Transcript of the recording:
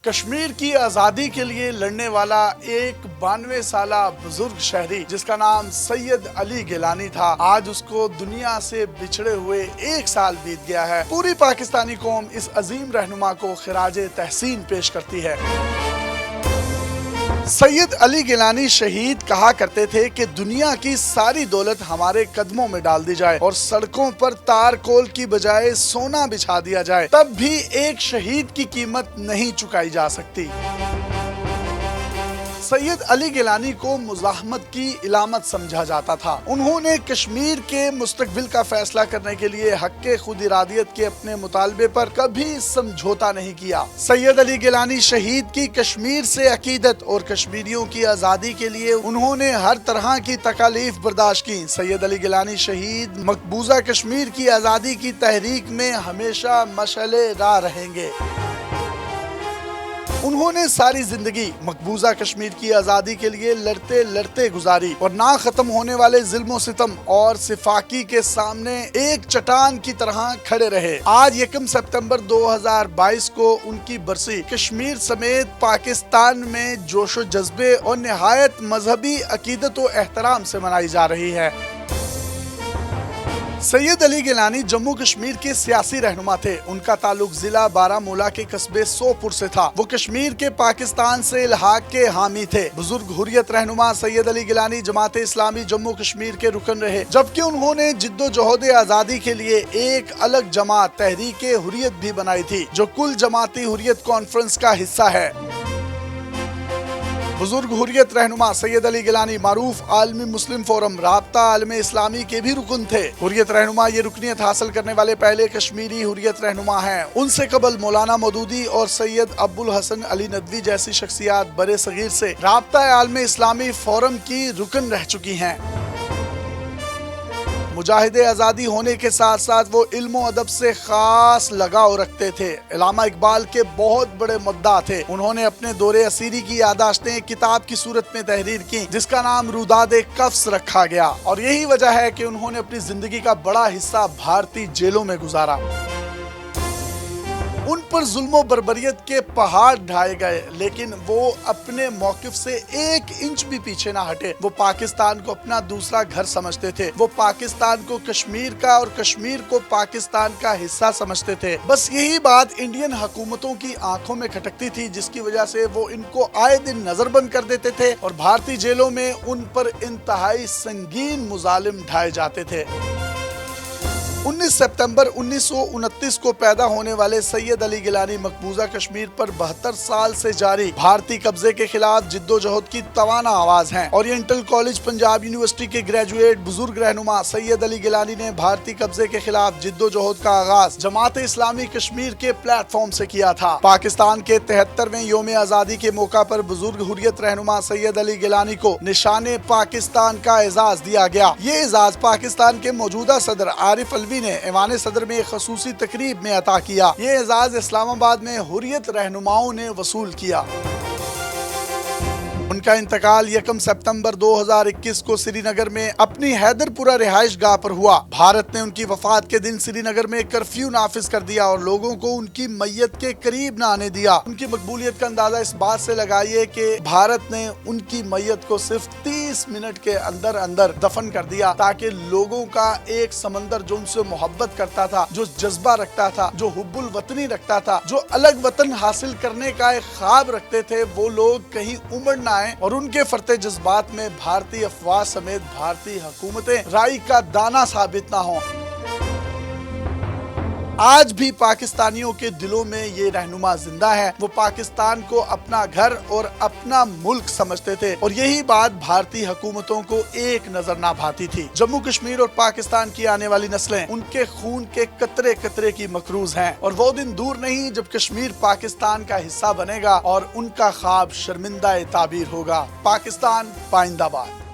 کشمیر کی آزادی کے لیے لڑنے والا ایک 92 سالہ بزرگ شہری جس کا نام سید علی گیلانی تھا، آج اس کو دنیا سے بچھڑے ہوئے 1 سال بیت گیا ہے۔ پوری پاکستانی قوم اس عظیم رہنما کو خراج تحسین پیش کرتی ہے۔ سید علی گیلانی شہید کہا کرتے تھے کہ دنیا کی ساری دولت ہمارے قدموں میں ڈال دی جائے اور سڑکوں پر تار کول کی بجائے سونا بچھا دیا جائے، تب بھی ایک شہید کی قیمت نہیں چکائی جا سکتی۔ سید علی گیلانی کو مزاحمت کی علامت سمجھا جاتا تھا۔ انہوں نے کشمیر کے مستقبل کا فیصلہ کرنے کے لیے حق خود ارادیت کے اپنے مطالبے پر کبھی سمجھوتا نہیں کیا۔ سید علی گیلانی شہید کی کشمیر سے عقیدت اور کشمیریوں کی آزادی کے لیے انہوں نے ہر طرح کی تکالیف برداشت کی۔ سید علی گیلانی شہید مقبوضہ کشمیر کی آزادی کی تحریک میں ہمیشہ مشعل راہ رہیں گے۔ انہوں نے ساری زندگی مقبوضہ کشمیر کی آزادی کے لیے لڑتے لڑتے گزاری اور نہ ختم ہونے والے ظلم و ستم اور سفاکی کے سامنے ایک چٹان کی طرح کھڑے رہے۔ آج 1 ستمبر 2022 کو ان کی برسی کشمیر سمیت پاکستان میں جوش و جذبے اور نہایت مذہبی عقیدت و احترام سے منائی جا رہی ہے۔ سید علی گیلانی جموں کشمیر کے سیاسی رہنما تھے۔ ان کا تعلق ضلع بارہمولہ کے قصبے سوپور سے تھا۔ وہ کشمیر کے پاکستان سے الحاق کے حامی تھے۔ بزرگ حریت رہنما سید علی گیلانی جماعت اسلامی جموں کشمیر کے رکن رہے، جبکہ انہوں نے جد و جہد آزادی کے لیے ایک الگ جماعت تحریک حریت بھی بنائی تھی، جو کل جماعتی حریت کانفرنس کا حصہ ہے۔ بزرگ حریت رہنما سید علی گیلانی معروف عالمی مسلم فورم رابطہ عالم اسلامی کے بھی رکن تھے۔ حریت رہنما یہ رکنیت حاصل کرنے والے پہلے کشمیری حریت رہنما ہیں۔ ان سے قبل مولانا مودودی اور سید ابوالحسن علی ندوی جیسی شخصیات برے صغیر سے رابطہ عالم اسلامی فورم کی رکن رہ چکی ہیں۔ مجاہد آزادی ہونے کے ساتھ ساتھ وہ علم و ادب سے خاص لگاؤ رکھتے تھے۔ علامہ اقبال کے بہت بڑے مداح تھے۔ انہوں نے اپنے دور اسیری کی یادداشتیں کتاب کی صورت میں تحریر کی، جس کا نام روداد قفس رکھا گیا، اور یہی وجہ ہے کہ انہوں نے اپنی زندگی کا بڑا حصہ بھارتی جیلوں میں گزارا۔ ان پر ظلم و بربریت کے پہاڑ ڈھائے گئے، لیکن وہ اپنے موقف سے 1 انچ بھی پیچھے نہ ہٹے۔ وہ پاکستان کو اپنا دوسرا گھر سمجھتے تھے۔ وہ پاکستان کو کشمیر کا اور کشمیر کو پاکستان کا حصہ سمجھتے تھے۔ بس یہی بات انڈین حکومتوں کی آنکھوں میں کھٹکتی تھی، جس کی وجہ سے وہ ان کو آئے دن نظر بند کر دیتے تھے اور بھارتی جیلوں میں ان پر انتہائی سنگین مظالم ڈھائے جاتے تھے۔ 19 ستمبر 1929 کو پیدا ہونے والے سید علی گیلانی مقبوضہ کشمیر پر 72 سال سے جاری بھارتی قبضے کے خلاف جد و جہد کی توانا آواز ہیں۔ اورینٹل کالج پنجاب یونیورسٹی کے گریجویٹ بزرگ رہنما سید علی گیلانی نے بھارتی قبضے کے خلاف جد و جہد کا آغاز جماعت اسلامی کشمیر کے پلیٹ فارم سے کیا تھا۔ پاکستان کے 73ویں یوم آزادی کے موقع پر بزرگ حریت رہنما سید علی گیلانی کو نشان پاکستان کا اعزاز دیا گیا۔ یہ اعزاز پاکستان کے موجودہ صدر عارف الوی نے ایوان صدر میں ایک خصوصی تقریب میں عطا کیا۔ یہ اعزاز اسلام آباد میں حریت رہنماؤں نے وصول کیا۔ ان کا انتقال 1 ستمبر 2021 کو سری نگر میں اپنی حیدر پورہ رہائش گاہ پر ہوا۔ بھارت نے ان کی وفات کے دن سری نگر میں کرفیو نافذ کر دیا اور لوگوں کو ان کی میت کے قریب نہ آنے دیا۔ ان کی مقبولیت کا اندازہ اس بات سے لگائیے کہ بھارت نے ان کی میت کو صرف 30 منٹ کے اندر دفن کر دیا، تاکہ لوگوں کا ایک سمندر جو ان سے محبت کرتا تھا، جو جذبہ رکھتا تھا، جو حب الوطنی رکھتا تھا، جو الگ وطن حاصل کرنے کا ایک خواب رکھتے تھے، وہ لوگ کہیں امڑ نہ اور ان کے فرتے جذبات میں بھارتی افواج سمیت بھارتی حکومتیں رائی کا دانہ ثابت نہ ہوں۔ آج بھی پاکستانیوں کے دلوں میں یہ رہنما زندہ ہے۔ وہ پاکستان کو اپنا گھر اور اپنا ملک سمجھتے تھے، اور یہی بات بھارتی حکومتوں کو ایک نظر نہ بھاتی تھی۔ جموں کشمیر اور پاکستان کی آنے والی نسلیں ان کے خون کے قطرے قطرے کی مقروض ہیں، اور وہ دن دور نہیں جب کشمیر پاکستان کا حصہ بنے گا اور ان کا خواب شرمندہ تعبیر ہوگا۔ پاکستان پائندہ باد۔